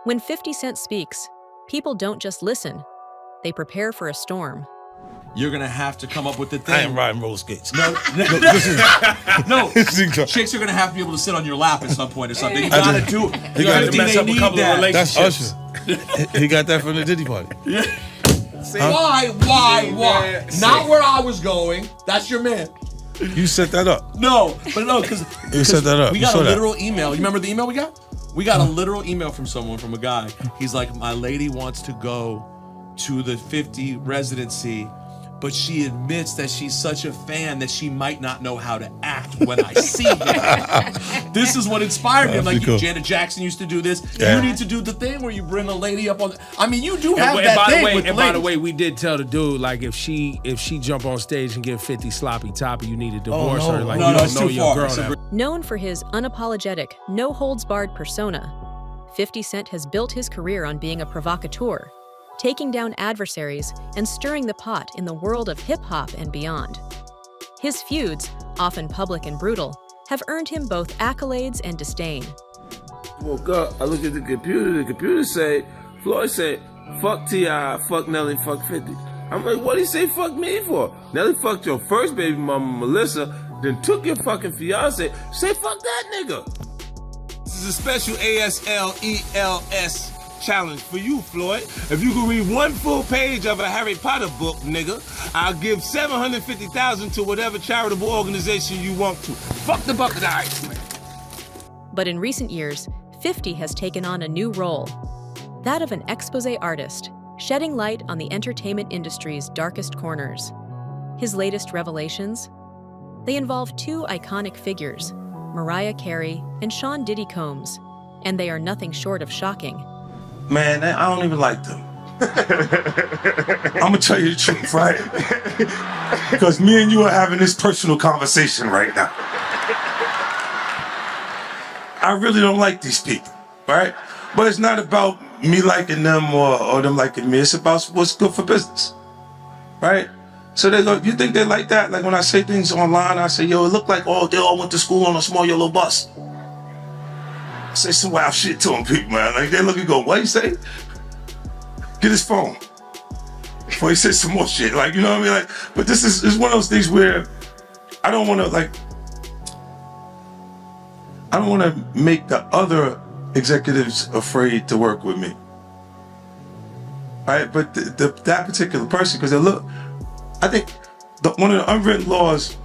When 50 Cent speaks, people don't just listen, they prepare for a storm. You're gonna have to come up with the thing. I ain't riding roller skates. No, chicks are gonna have to be able to sit on your lap at some point or something. You gotta do it. You gotta mess up a couple of relationships. That's Usher. He got that from the Diddy party. Yeah. Why? Not where I was going. That's your man. You set that up. No, because you set that up. We got a literal email. You remember the email we got? We got a literal email from a guy. He's like, my lady wants to go to the 50 residency, but she admits that she's such a fan that she might not know how to act when I see her. This is what inspired me. I'm like, Janet Jackson used to do this. Yeah. You need to do the thing where you bring a lady up on. I mean, you do have that thing with ladies. By the way, we did tell the dude, like, if she jump on stage and give 50 sloppy toppy, you need to divorce her. Like, you don't know your girl. Known for his unapologetic, no-holds-barred persona, 50 Cent has built his career on being a provocateur, taking down adversaries and stirring the pot in the world of hip-hop and beyond. His feuds, often public and brutal, have earned him both accolades and disdain. Woke up, I look at the computer say, Floyd said, fuck T.I., fuck Nelly, fuck 50. I'm like, what'd he say fuck me for? Nelly fucked your first baby mama, Melissa, then took your fucking fiance. Say fuck that nigga. This is a special ASLELS challenge for you, Floyd. If you can read one full page of a Harry Potter book, nigga, I'll give $750,000 to whatever charitable organization you want to. Fuck the bucket of ice, man. But in recent years, 50 has taken on a new role, that of an expose artist, shedding light on the entertainment industry's darkest corners. His latest revelations? They involve two iconic figures, Mariah Carey and Sean Diddy Combs, and they are nothing short of shocking. Man, I don't even like them. I'm gonna tell you the truth, right? Because me and you are having this personal conversation right now. I really don't like these people, right? But it's not about me liking them or them liking me. It's about what's good for business, right? So they go, you think they like that? Like when I say things online, I say, yo, it looked like, oh, they all went to school on a small yellow bus. I say some wild shit to them people, man. Like they look and go, what you say? Get his phone. Before he says some more shit. Like, you know what I mean? Like, but this is one of those things where I don't want to make the other executives afraid to work with me. Right? But that particular person, because I think one of the unwritten laws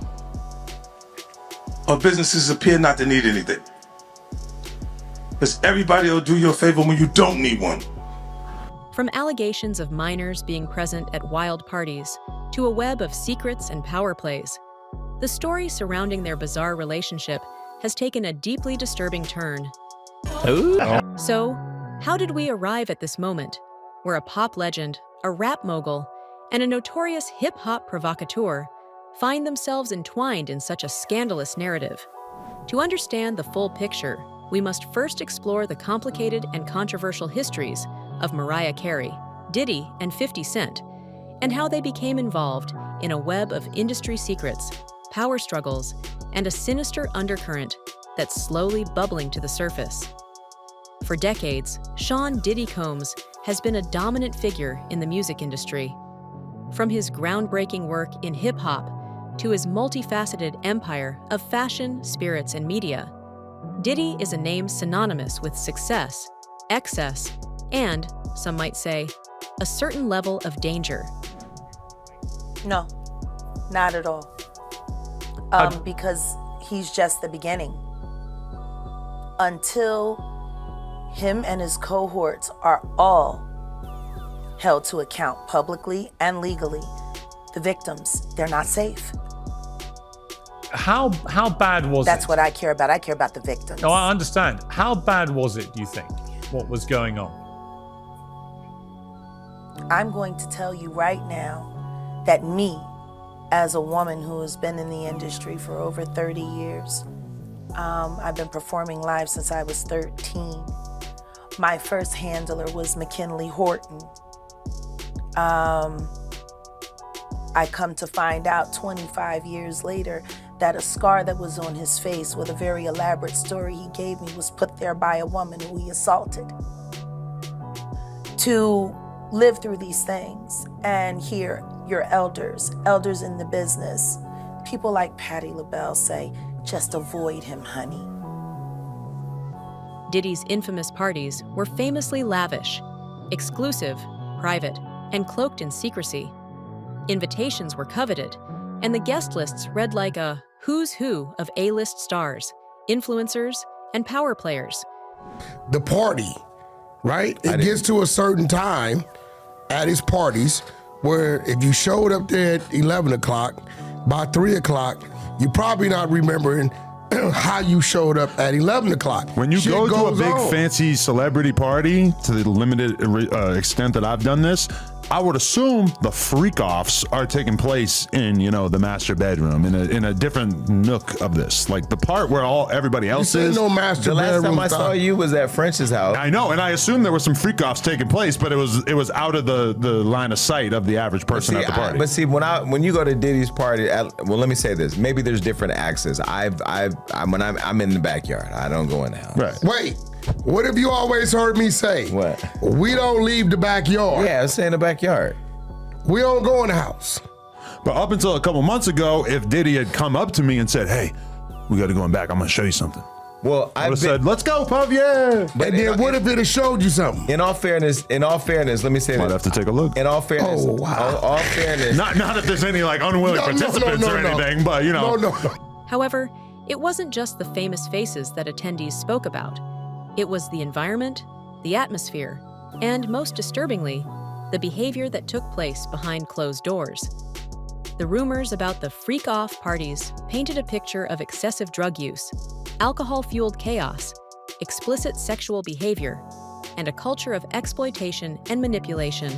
of businesses appear not to need anything. Because everybody will do you a favor when you don't need one. From allegations of minors being present at wild parties to a web of secrets and power plays, the story surrounding their bizarre relationship has taken a deeply disturbing turn. Ooh. So, how did we arrive at this moment where a pop legend, a rap mogul, and a notorious hip-hop provocateur find themselves entwined in such a scandalous narrative? To understand the full picture, we must first explore the complicated and controversial histories of Mariah Carey, Diddy, and 50 Cent, and how they became involved in a web of industry secrets, power struggles, and a sinister undercurrent that's slowly bubbling to the surface. For decades, Sean Diddy Combs has been a dominant figure in the music industry. From his groundbreaking work in hip-hop to his multifaceted empire of fashion, spirits, and media, Diddy is a name synonymous with success, excess, and, some might say, a certain level of danger. No, not at all. Because he's just the beginning. Until him and his cohorts are all held to account publicly and legally, the victims, they're not safe. How bad was it? That's what I care about. I care about the victims. No, I understand. How bad was it, do you think? What was going on? I'm going to tell you right now that me, as a woman who has been in the industry for over 30 years, I've been performing live since I was 13. My first handler was McKinley Horton. I come to find out 25 years later that a scar that was on his face with a very elaborate story he gave me was put there by a woman who he assaulted. to live through these things and hear your elders in the business, people like Patti LaBelle say, just avoid him, honey. Diddy's infamous parties were famously lavish, exclusive, private, and cloaked in secrecy. Invitations were coveted, and the guest lists read like a who's who of A-list stars, influencers, and power players. The party, right? It gets to a certain time at his parties where if you showed up there at 11 o'clock, by 3 o'clock, you're probably not remembering how you showed up at 11 o'clock. When you Shit go to a goes big on. fancy celebrity party, to the limited extent that I've done this, I would assume the freak-offs are taking place in, you know, the master bedroom, in a different nook of this. Like the part where everybody else This ain't is. no master The last bedroom time I saw style. you was at French's house. I know, and I assume there were some freak-offs taking place, but it was out of the line of sight of the average person at the party. But see, when you go to Diddy's party, well, let me say this. Maybe there's different access. I'm in the backyard. I don't go in the house. Right. Wait, what have you always heard me say? What? We don't leave the backyard. Yeah, I stay in the backyard. We don't go in the house. But up until a couple months ago, if Diddy had come up to me and said, "Hey, we got to go in back. I'm going to show you something." Well, I would have said, "Let's go, Puff, yeah." But then what if it have showed you something? In all fairness, let me say Might this. have to take a look. In all fairness, Oh, wow. all fairness. Not if there's any like unwilling participants or anything, but you know. No. However, it wasn't just the famous faces that attendees spoke about. It was the environment, the atmosphere, and most disturbingly, the behavior that took place behind closed doors. The rumors about the freak-off parties painted a picture of excessive drug use, alcohol-fueled chaos, explicit sexual behavior, and a culture of exploitation and manipulation.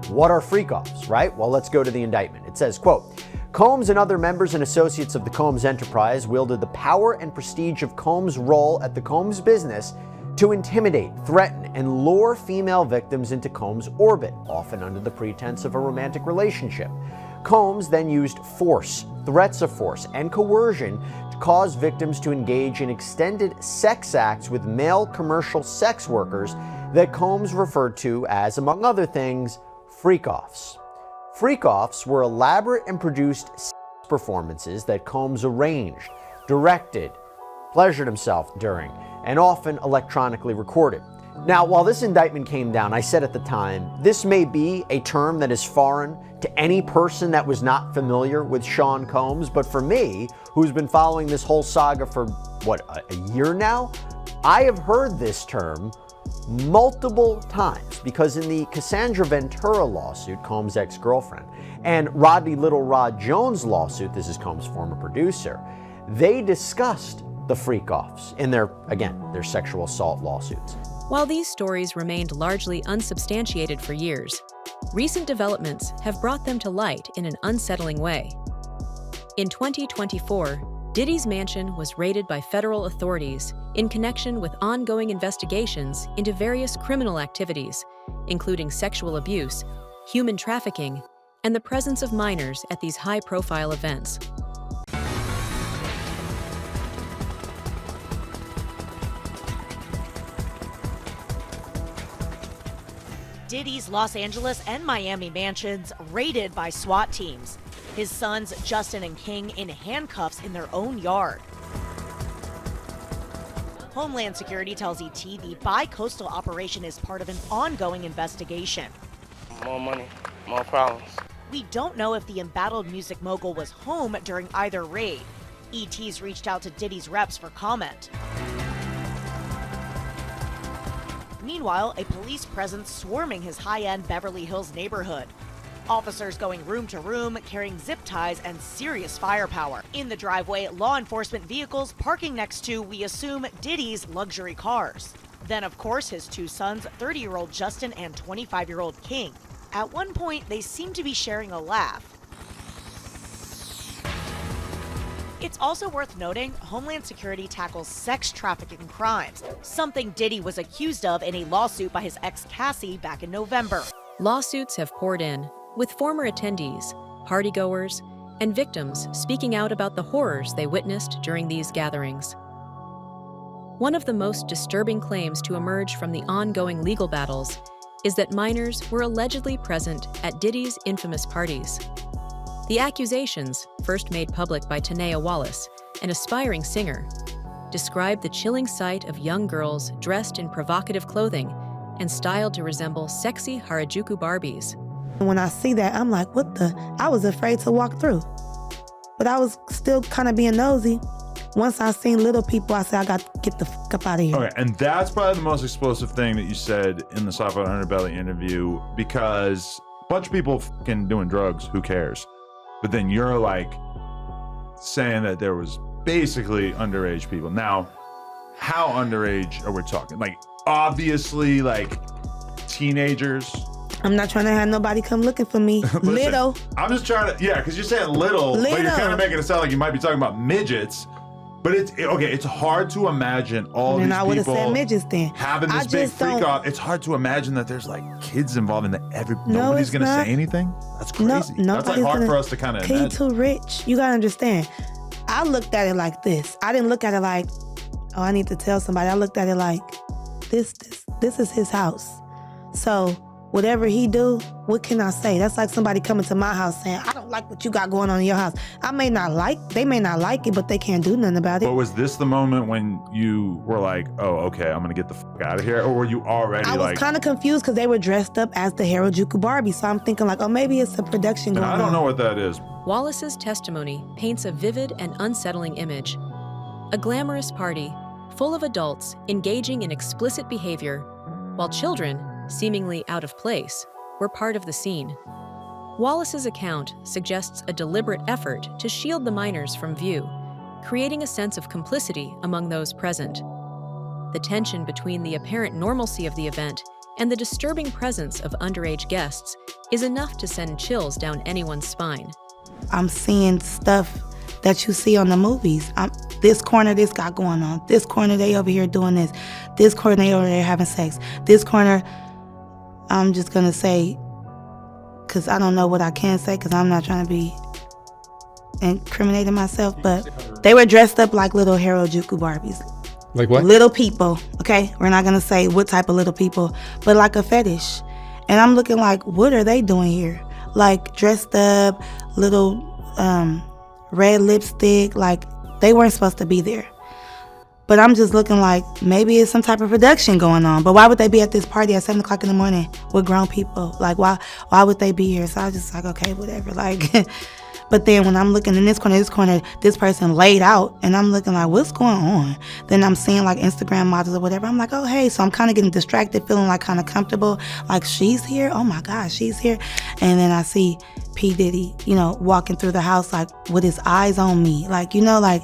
What are freak-offs, right? Well, let's go to the indictment. It says, quote, Combs and other members and associates of the Combs enterprise wielded the power and prestige of Combs' role at the Combs business to intimidate, threaten, and lure female victims into Combs' orbit, often under the pretense of a romantic relationship. Combs then used force, threats of force, and coercion to cause victims to engage in extended sex acts with male commercial sex workers that Combs referred to as, among other things, freak-offs. Freak-offs were elaborate and produced sex performances that Combs arranged, directed, pleasured himself during, and often electronically recorded. Now, while this indictment came down, I said at the time, this may be a term that is foreign to any person that was not familiar with Sean Combs, but for me, who's been following this whole saga for, a year now, I have heard this term multiple times, because in the Cassandra Ventura lawsuit, Combs' ex-girlfriend, and Rodney Little Rod Jones lawsuit, this is Combs' former producer, they discussed the freak-offs in their sexual assault lawsuits. While these stories remained largely unsubstantiated for years, recent developments have brought them to light in an unsettling way. In 2024, Diddy's mansion was raided by federal authorities in connection with ongoing investigations into various criminal activities, including sexual abuse, human trafficking, and the presence of minors at these high-profile events. Diddy's Los Angeles and Miami mansions raided by SWAT teams. His sons, Justin and King, in handcuffs in their own yard. Homeland Security tells ET the bi-coastal operation is part of an ongoing investigation. More money, more problems. We don't know if the embattled music mogul was home during either raid. ET's reached out to Diddy's reps for comment. Meanwhile, a police presence swarming his high-end Beverly Hills neighborhood. Officers going room to room, carrying zip ties and serious firepower. In the driveway, law enforcement vehicles parking next to, we assume, Diddy's luxury cars. Then, of course, his two sons, 30-year-old Justin and 25-year-old King. At one point, they seem to be sharing a laugh. It's also worth noting, Homeland Security tackles sex trafficking crimes, something Diddy was accused of in a lawsuit by his ex Cassie back in November. Lawsuits have poured in, with former attendees, partygoers, and victims speaking out about the horrors they witnessed during these gatherings. One of the most disturbing claims to emerge from the ongoing legal battles is that minors were allegedly present at Diddy's infamous parties. The accusations, first made public by Tanea Wallace, an aspiring singer, described the chilling sight of young girls dressed in provocative clothing and styled to resemble sexy Harajuku Barbies. When I see that, I'm like, what the? I was afraid to walk through. But I was still kind of being nosy. Once I seen little people, I said, I got to get the fuck up out of here. Okay, and that's probably the most explosive thing that you said in the Soft 100 Belly interview, because a bunch of people fucking doing drugs, who cares? But then you're like saying that there was basically underage people. Now, how underage are we talking? Like, obviously, like, teenagers. I'm not trying to have nobody come looking for me. Listen, little. I'm just trying to, because you're saying little, but you're kind of making it sound like you might be talking about midgets. But it's hard to imagine all these people. I would have said midgets then. Having this big freak off. It's hard to imagine that there's like kids involved in that. Nobody's going to say anything. That's crazy. That's like hard for us to kind of imagine. He's too rich. You got to understand. I looked at it like this. I didn't look at it like, oh, I need to tell somebody. I looked at it like, this is his house. So whatever he do, what can I say? That's like somebody coming to my house saying, I don't like what you got going on in your house. They may not like it, but they can't do nothing about it. But was this the moment when you were like, oh, okay, I'm gonna get the fuck out of here? Or were you already I was kind of confused because they were dressed up as the Harajuku Barbie. So I'm thinking like, oh, maybe it's a production going on. I don't know what that is. Wallace's testimony paints a vivid and unsettling image. A glamorous party, full of adults engaging in explicit behavior, while children, seemingly out of place, were part of the scene. Wallace's account suggests a deliberate effort to shield the minors from view, creating a sense of complicity among those present. The tension between the apparent normalcy of the event and the disturbing presence of underage guests is enough to send chills down anyone's spine. I'm seeing stuff that you see on the movies. This corner, this got going on. This corner, they over here doing this. This corner, they over there having sex. This corner, I'm just gonna say, because I don't know what I can say, because I'm not trying to be incriminating myself, but they were dressed up like little Harajuku Barbies. Like what? Little people, okay? We're not gonna say what type of little people, but like a fetish. And I'm looking like, what are they doing here? Like dressed up, little red lipstick, like they weren't supposed to be there. But I'm just looking like maybe it's some type of production going on. But why would they be at this party at 7 o'clock in the morning with grown people? Like why would they be here? So I was just like, okay, whatever. Like, but then when I'm looking in this corner, this person laid out, and I'm looking like, what's going on? Then I'm seeing like Instagram models or whatever. I'm like, oh, hey. So I'm kind of getting distracted, feeling like kind of comfortable. Like, she's here? Oh my gosh, she's here. And then I see P. Diddy, walking through the house like with his eyes on me. Like, like,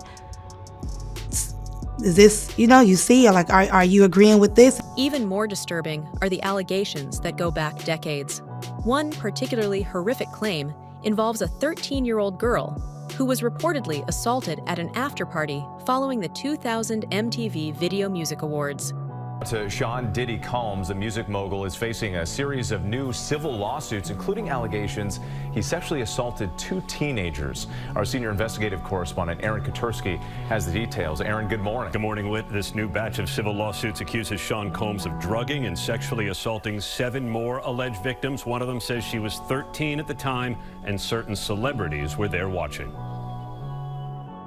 is this, you see, like, are you agreeing with this? Even more disturbing are the allegations that go back decades. One particularly horrific claim involves a 13-year-old girl who was reportedly assaulted at an after-party following the 2000 MTV Video Music Awards. To Sean Diddy Combs, the music mogul is facing a series of new civil lawsuits, including allegations he sexually assaulted 2 teenagers. Our senior investigative correspondent, Aaron Katursky, has the details. Aaron, good morning. Good morning, Whit. This new batch of civil lawsuits accuses Sean Combs of drugging and sexually assaulting 7 more alleged victims. One of them says she was 13 at the time, and certain celebrities were there watching.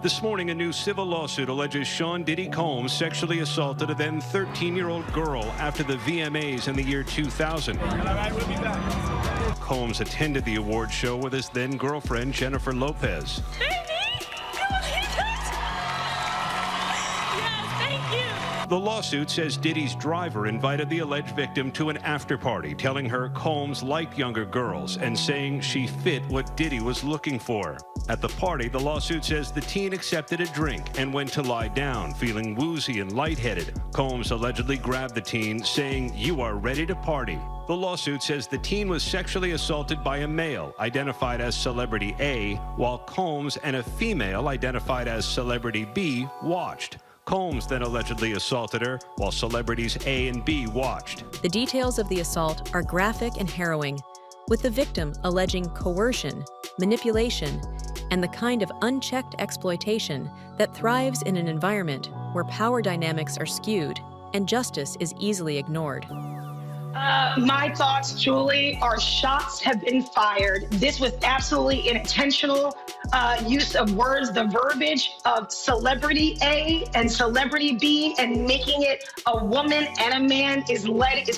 This morning, a new civil lawsuit alleges Sean Diddy Combs sexually assaulted a then 13-year-old girl after the VMAs in the year 2000. We'll be back. Combs attended the award show with his then-girlfriend, Jennifer Lopez. The lawsuit says Diddy's driver invited the alleged victim to an after-party, telling her Combs liked younger girls and saying she fit what Diddy was looking for. At the party, the lawsuit says the teen accepted a drink and went to lie down, feeling woozy and lightheaded. Combs allegedly grabbed the teen, saying, "You are ready to party." The lawsuit says the teen was sexually assaulted by a male, identified as Celebrity A, while Combs and a female, identified as Celebrity B, watched. Combs then allegedly assaulted her, while celebrities A and B watched. The details of the assault are graphic and harrowing, with the victim alleging coercion, manipulation, and the kind of unchecked exploitation that thrives in an environment where power dynamics are skewed and justice is easily ignored. My thoughts, Julie, are shots have been fired. This was absolutely an intentional use of words, the verbiage of celebrity A and celebrity B, and making it a woman and a man is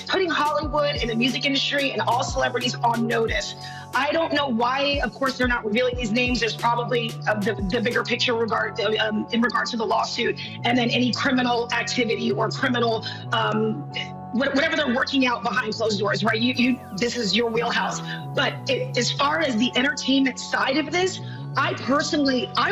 putting Hollywood and the music industry and all celebrities on notice. I don't know why, of course, they're not revealing these names. There's probably the bigger picture in regard to the lawsuit, and then any criminal activity or criminal whatever they're working out behind closed doors, right? This is your wheelhouse. But as far as the entertainment side of this, I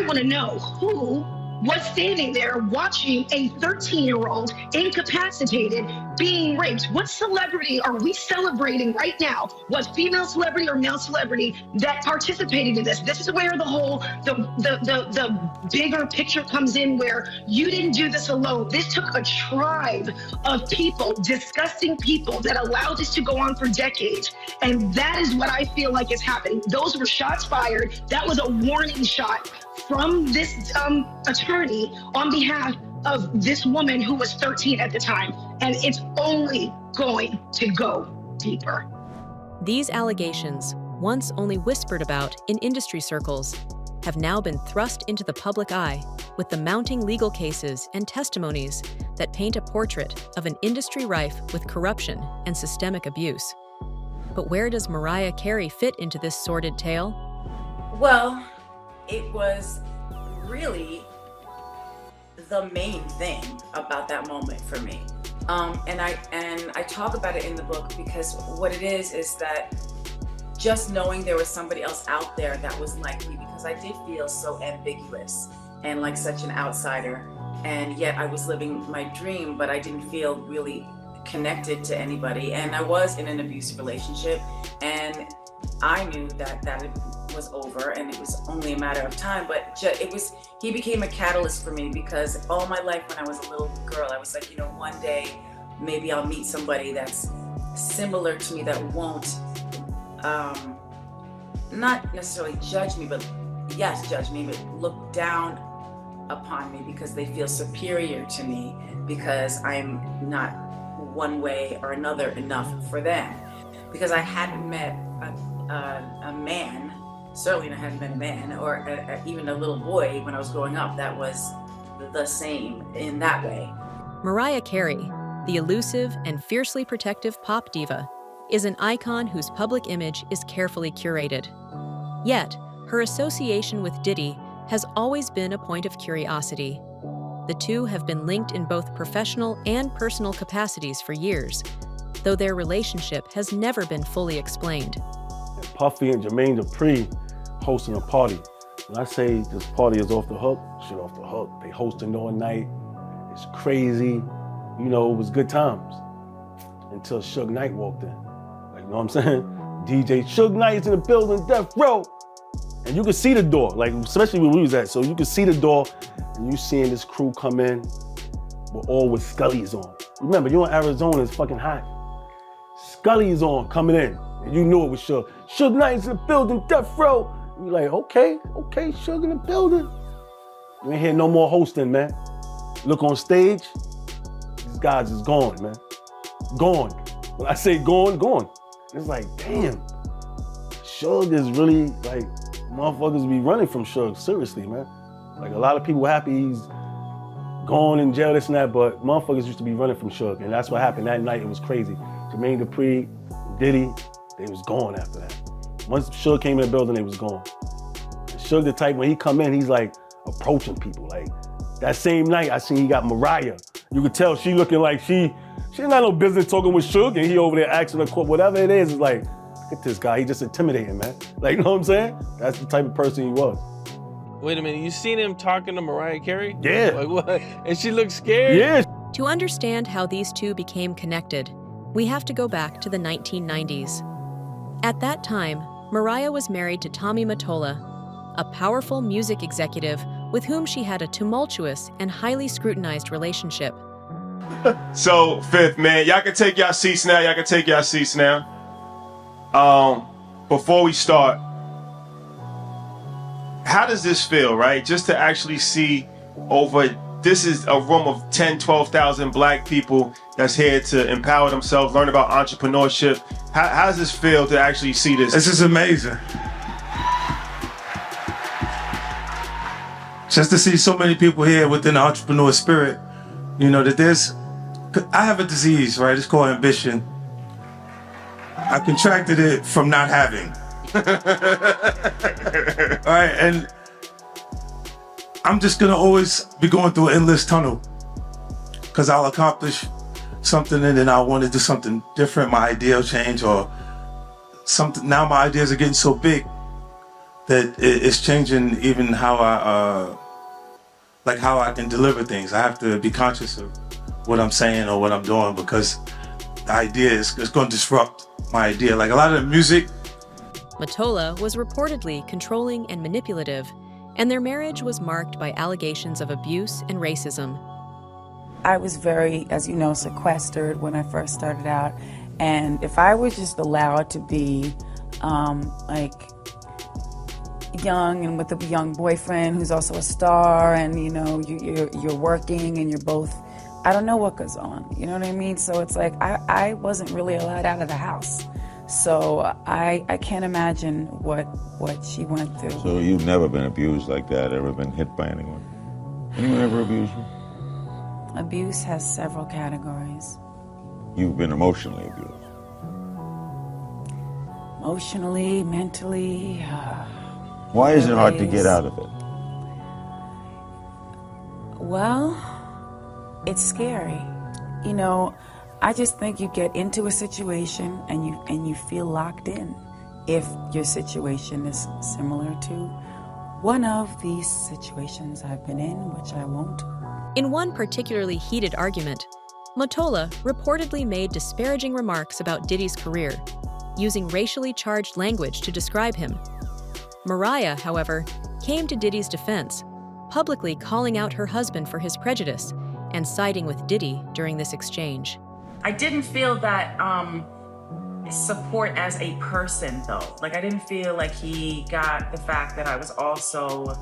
want to know who was standing there watching a 13-year-old incapacitated being raped. What celebrity are we celebrating right now? Was female celebrity or male celebrity that participated in this? This is where the bigger picture comes in, where you didn't do this alone. This took a tribe of people, disgusting people, that allowed this to go on for decades. And that is what I feel like is happening. Those were shots fired. That was a warning shot from this attorney on behalf of this woman who was 13 at the time. And it's only going to go deeper. These allegations, once only whispered about in industry circles, have now been thrust into the public eye with the mounting legal cases and testimonies that paint a portrait of an industry rife with corruption and systemic abuse. But where does Mariah Carey fit into this sordid tale? Well, it was really the main thing about that moment for me. And I talk about it in the book because what it is that just knowing there was somebody else out there that was like me, because I did feel so ambiguous and like such an outsider, and yet I was living my dream, but I didn't feel really connected to anybody. And I was in an abusive relationship, and I knew that it was over and it was only a matter of time, but he became a catalyst for me, because all my life when I was a little girl, I was like, one day maybe I'll meet somebody that's similar to me that won't not necessarily judge me, but yes, judge me, but look down upon me because they feel superior to me because I'm not one way or another enough for them. Because I hadn't met a man, certainly I hadn't met a man, or even a little boy when I was growing up that was the same in that way. Mariah Carey, the elusive and fiercely protective pop diva, is an icon whose public image is carefully curated. Yet, her association with Diddy has always been a point of curiosity. The two have been linked in both professional and personal capacities for years, though their relationship has never been fully explained. Puffy and Jermaine Dupri hosting a party. When I say this party is off the hook, shit off the hook. They hosting all night. It's crazy. It was good times. Until Suge Knight walked in. You know what I'm saying? DJ Suge Knight's in the building, death row. And you could see the door, especially where we was at. So you could see the door, and you seeing this crew come in, but all with Scully's on. Remember, you're in Arizona, it's fucking hot. Scully's on, coming in. And you knew it was Suge. Suge Knight's in the building, death row. And you're like, okay, Suge in the building. You ain't hear no more hosting, man. Look on stage, these guys is gone, man. Gone. When I say gone, gone. It's like, damn, Suge is really, motherfuckers be running from Suge, seriously, man. A lot of people happy he's gone in jail, this and that, but motherfuckers used to be running from Suge, and that's what happened that night. It was crazy. Jermaine Dupri, Diddy, they was gone after that. Once Suge came in the building, they was gone. And Suge the type, when he come in, he's approaching people. That same night, I seen he got Mariah. You could tell she looking like she ain't got no business talking with Suge, and he over there asking her, whatever it is, it's like, look at this guy, he just intimidating, man. You know what I'm saying? That's the type of person he was. Wait a minute, you seen him talking to Mariah Carey? Yeah. What? And she looked scared? Yeah. To understand how these two became connected, we have to go back to the 1990s. At that time, Mariah was married to Tommy Mottola, a powerful music executive with whom she had a tumultuous and highly scrutinized relationship. So, Fifth, man, y'all can take y'all seats now. Before we start, how does this feel, right? Just to actually see this is a room of 10, 12,000 black people that's here to empower themselves, learn about entrepreneurship. How does this feel to actually see this? This is amazing. Just to see so many people here within the entrepreneur spirit, you know, that I have a disease, right? It's called ambition. I contracted it from not having. All right, and I'm just gonna always be going through an endless tunnel because I'll accomplish something and then I want to do something different. My idea will change or something. Now my ideas are getting so big that it's changing even how how I can deliver things. I have to be conscious of what I'm saying or what I'm doing because the idea is going to disrupt my idea. Like a lot of the music. Mottola was reportedly controlling and manipulative, and their marriage was marked by allegations of abuse and racism. I was very, as you know, sequestered when I first started out, and if I was just allowed to be young and with a young boyfriend who's also a star, and you know you're working and you're both, I don't know what goes on, you know what I mean? So it's like I wasn't really allowed out of the house, so I can't imagine what she went through. So you've never been abused like that? Ever been hit by anyone? Anyone ever abused you? Abuse has several categories. You've been emotionally abused? Emotionally, mentally. Why is it hard to get out of it? Well, it's scary. You know, I just think you get into a situation and you feel locked in if your situation is similar to one of these situations I've been in, which I won't. In one particularly heated argument, Mottola reportedly made disparaging remarks about Diddy's career, using racially charged language to describe him. Mariah, however, came to Diddy's defense, publicly calling out her husband for his prejudice and siding with Diddy during this exchange. I didn't feel that support as a person, though. Like, I didn't feel like he got the fact that I was also,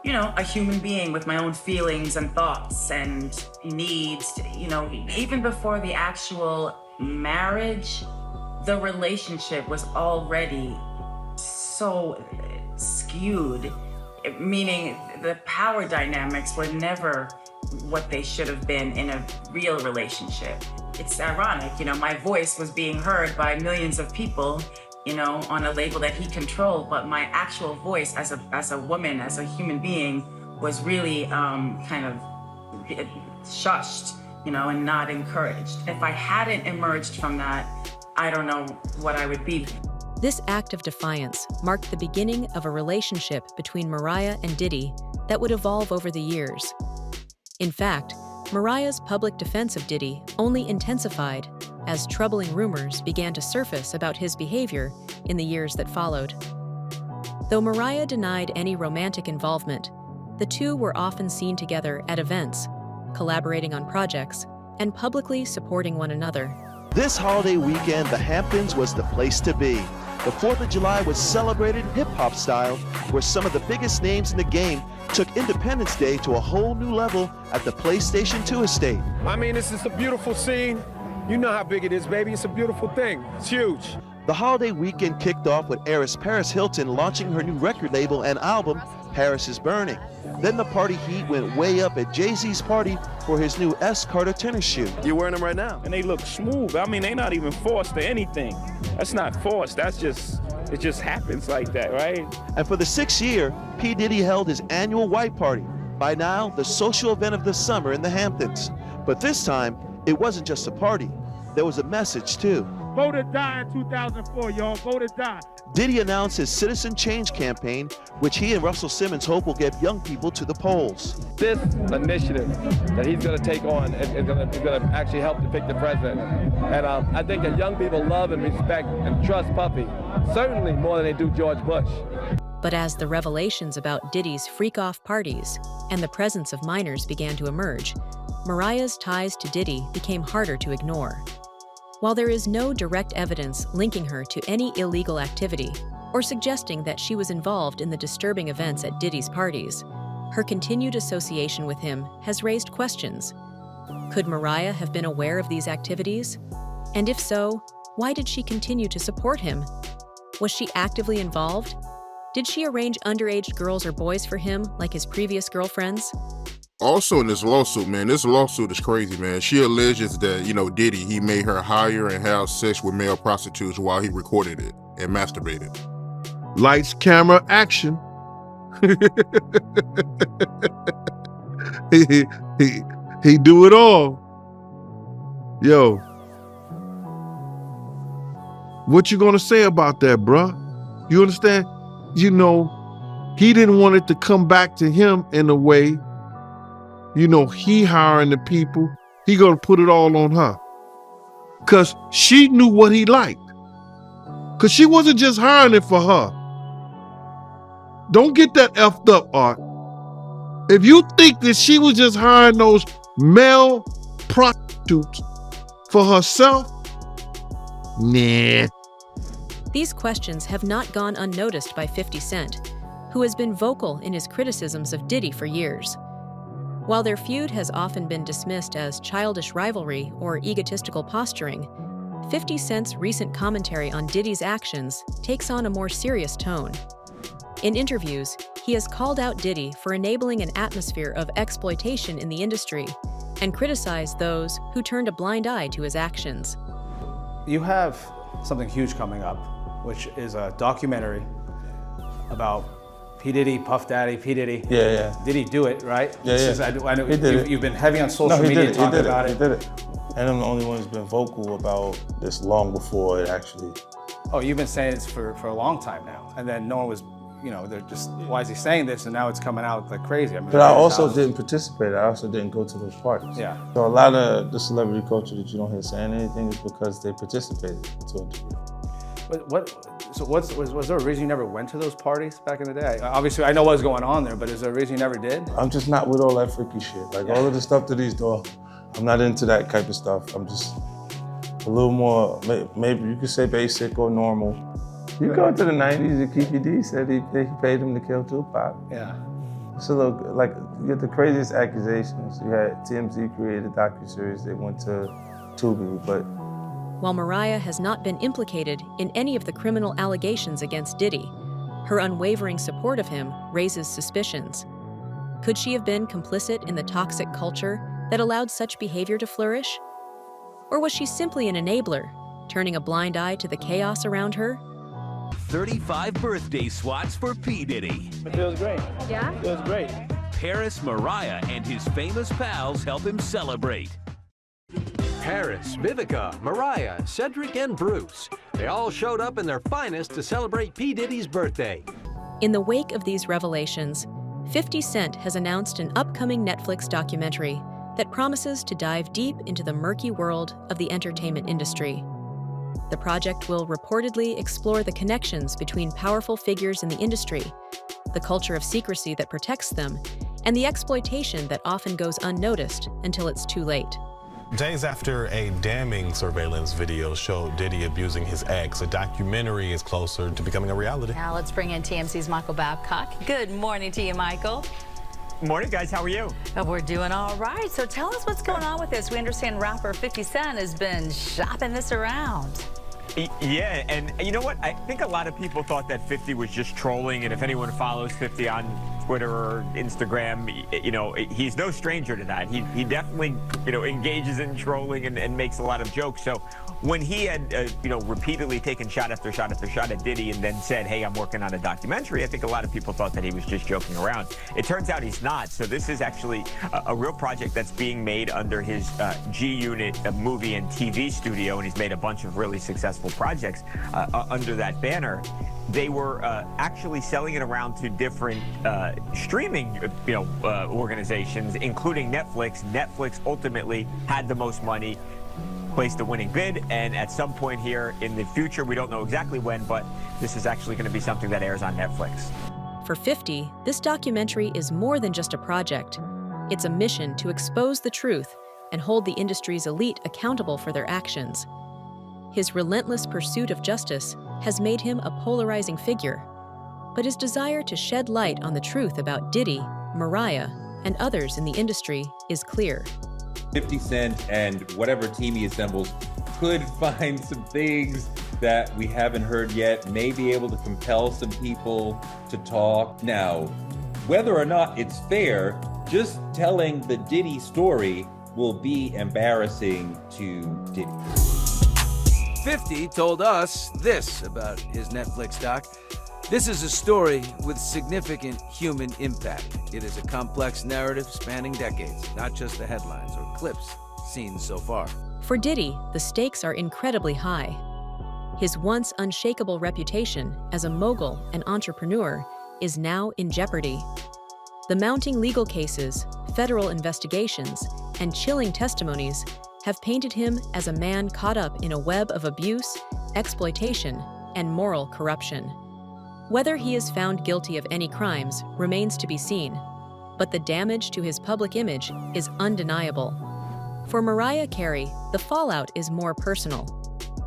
you know, a human being with my own feelings and thoughts and needs. You know, even before the actual marriage, the relationship was already so skewed, meaning the power dynamics were never what they should have been in a real relationship. It's ironic, you know, my voice was being heard by millions of people, you know, on a label that he controlled, but my actual voice as a woman, as a human being, was really kind of shushed, you know, and not encouraged. If I hadn't emerged from that, I don't know what I would be. This act of defiance marked the beginning of a relationship between Mariah and Diddy that would evolve over the years. In fact, Mariah's public defense of Diddy only intensified as troubling rumors began to surface about his behavior in the years that followed. Though Mariah denied any romantic involvement, the two were often seen together at events, collaborating on projects, and publicly supporting one another. This holiday weekend, the Hamptons was the place to be. The 4th of July was celebrated hip-hop style, where some of the biggest names in the game took Independence Day to a whole new level at the PlayStation 2 estate. I mean, this is a beautiful scene. You know how big it is, baby. It's a beautiful thing. It's huge. The holiday weekend kicked off with heiress Paris Hilton launching her new record label and album, Paris is Burning. Then the party heat went way up at Jay-Z's party for his new S. Carter tennis shoe. You're wearing them right now. And they look smooth. I mean, they're not even forced or anything. That's not forced. That's just, it just happens like that, right? And for the 6th year, P. Diddy held his annual white party. By now, the social event of the summer in the Hamptons. But this time, it wasn't just a party. There was a message, too. Vote or die in 2004, y'all. Vote or die. Diddy announced his Citizen Change campaign, which he and Russell Simmons hope will get young people to the polls. This initiative that he's going to take on is going to actually help to pick the president. And I think that young people love and respect and trust Puffy, certainly more than they do George Bush. But as the revelations about Diddy's freak-off parties and the presence of minors began to emerge, Mariah's ties to Diddy became harder to ignore. While there is no direct evidence linking her to any illegal activity or suggesting that she was involved in the disturbing events at Diddy's parties, her continued association with him has raised questions. Could Mariah have been aware of these activities? And if so, why did she continue to support him? Was she actively involved? Did she arrange underage girls or boys for him like his previous girlfriends? Also in this lawsuit, man, this lawsuit is crazy, man. She alleges that, Diddy, he made her hire and have sex with male prostitutes while he recorded it and masturbated. Lights, camera, action. he do it all. Yo, what you gonna say about that, bruh? You understand? He didn't want it to come back to him in a way. He hiring the people. He gonna put it all on her. Cause she knew what he liked. Cause she wasn't just hiring it for her. Don't get that effed up, Art. If you think that she was just hiring those male prostitutes for herself, nah. These questions have not gone unnoticed by 50 Cent, who has been vocal in his criticisms of Diddy for years. While their feud has often been dismissed as childish rivalry or egotistical posturing, 50 Cent's recent commentary on Diddy's actions takes on a more serious tone. In interviews, he has called out Diddy for enabling an atmosphere of exploitation in the industry and criticized those who turned a blind eye to his actions. You have something huge coming up, which is a documentary about P. Diddy, Puff Daddy, P. Diddy. Yeah. Did he do it, right? Yeah. I know He did it. you've been heavy on social media talking about it. He did it. And I'm the only one who's been vocal about this long before it actually. Oh, you've been saying this for a long time now. And then no one was, they're just, why is he saying this? And now it's coming out like crazy. But I also didn't participate. I also didn't go to those parties. Yeah. So a lot of the celebrity culture that you don't hear saying anything is because they participated to a degree. Was there a reason you never went to those parties back in the day? Obviously, I know what was going on there, but is there a reason you never did? I'm just not with all that freaky shit. All of the stuff that he's doing, I'm not into that type of stuff. I'm just a little more, maybe you could say basic or normal. You go to the 90s and Kiki D said he paid him to kill Tupac. Yeah. It's a little, you get the craziest accusations. You had TMZ created a docuseries, they went to Tubi, but While Mariah has not been implicated in any of the criminal allegations against Diddy, her unwavering support of him raises suspicions. Could she have been complicit in the toxic culture that allowed such behavior to flourish? Or was she simply an enabler, turning a blind eye to the chaos around her? 35 birthday swats for P. Diddy. It feels great. Yeah? It feels great. Paris, Mariah, and his famous pals help him celebrate. Paris, Vivica, Mariah, Cedric, and Bruce. They all showed up in their finest to celebrate P. Diddy's birthday. In the wake of these revelations, 50 Cent has announced an upcoming Netflix documentary that promises to dive deep into the murky world of the entertainment industry. The project will reportedly explore the connections between powerful figures in the industry, the culture of secrecy that protects them, and the exploitation that often goes unnoticed until it's too late. Days after a damning surveillance video showed Diddy abusing his ex, a documentary is closer to becoming a reality. Now let's bring in TMC's Michael Babcock. Good morning to you, Michael. Morning, guys. How are you? We're doing all right. So tell us what's going on with this. We understand rapper 50 Cent has been shopping this around. Yeah, and you know what? I think a lot of people thought that 50 was just trolling, and if anyone follows 50 on Twitter or Instagram, he's no stranger to that. He definitely, engages in trolling and makes a lot of jokes. So when he had, repeatedly taken shot after shot after shot at Diddy and then said, hey, I'm working on a documentary, I think a lot of people thought that he was just joking around. It turns out he's not. So this is actually a real project that's being made under his G-Unit movie and TV studio, and he's made a bunch of really successful projects under that banner. They were actually selling it around to different streaming, organizations, including Netflix. Netflix ultimately had the most money, placed the winning bid, and at some point here in the future, we don't know exactly when, but this is actually going to be something that airs on Netflix. For 50, this documentary is more than just a project. It's a mission to expose the truth and hold the industry's elite accountable for their actions. His relentless pursuit of justice has made him a polarizing figure, but his desire to shed light on the truth about Diddy, Mariah, and others in the industry is clear. 50 Cent and whatever team he assembles could find some things that we haven't heard yet, may be able to compel some people to talk. Now, whether or not it's fair, just telling the Diddy story will be embarrassing to Diddy. 50 told us this about his Netflix doc. This is a story with significant human impact. It is a complex narrative spanning decades, not just the headlines or clips seen so far. For Diddy, the stakes are incredibly high. His once unshakable reputation as a mogul and entrepreneur is now in jeopardy. The mounting legal cases, federal investigations, and chilling testimonies have painted him as a man caught up in a web of abuse, exploitation, and moral corruption. Whether he is found guilty of any crimes remains to be seen, but the damage to his public image is undeniable. For Mariah Carey, the fallout is more personal.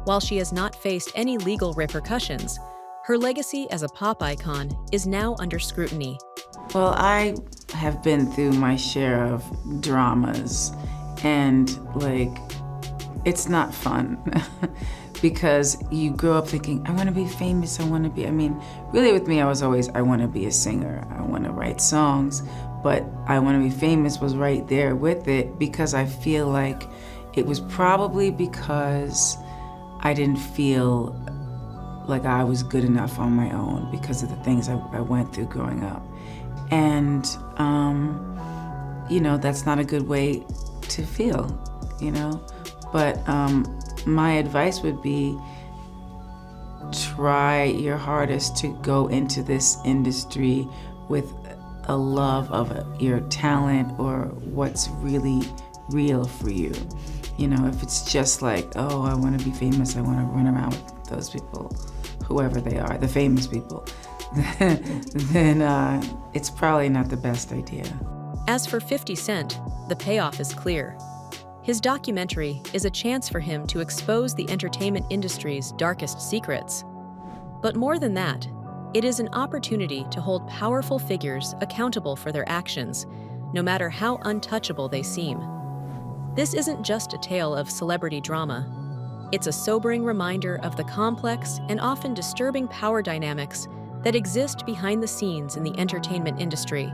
While she has not faced any legal repercussions, her legacy as a pop icon is now under scrutiny. Well, I have been through my share of dramas, and it's not fun because you grow up thinking, I want to be famous, really with me, I was always, I want to be a singer, I want to write songs, but I want to be famous was right there with it because I feel like it was probably because I didn't feel like I was good enough on my own because of the things I went through growing up. And, that's not a good way to feel, But my advice would be try your hardest to go into this industry with a love of your talent or what's really real for you. If it's just like, oh, I want to be famous, I want to run around with those people, whoever they are, the famous people, then it's probably not the best idea. As for 50 Cent, the payoff is clear. His documentary is a chance for him to expose the entertainment industry's darkest secrets. But more than that, it is an opportunity to hold powerful figures accountable for their actions, no matter how untouchable they seem. This isn't just a tale of celebrity drama. It's a sobering reminder of the complex and often disturbing power dynamics that exist behind the scenes in the entertainment industry.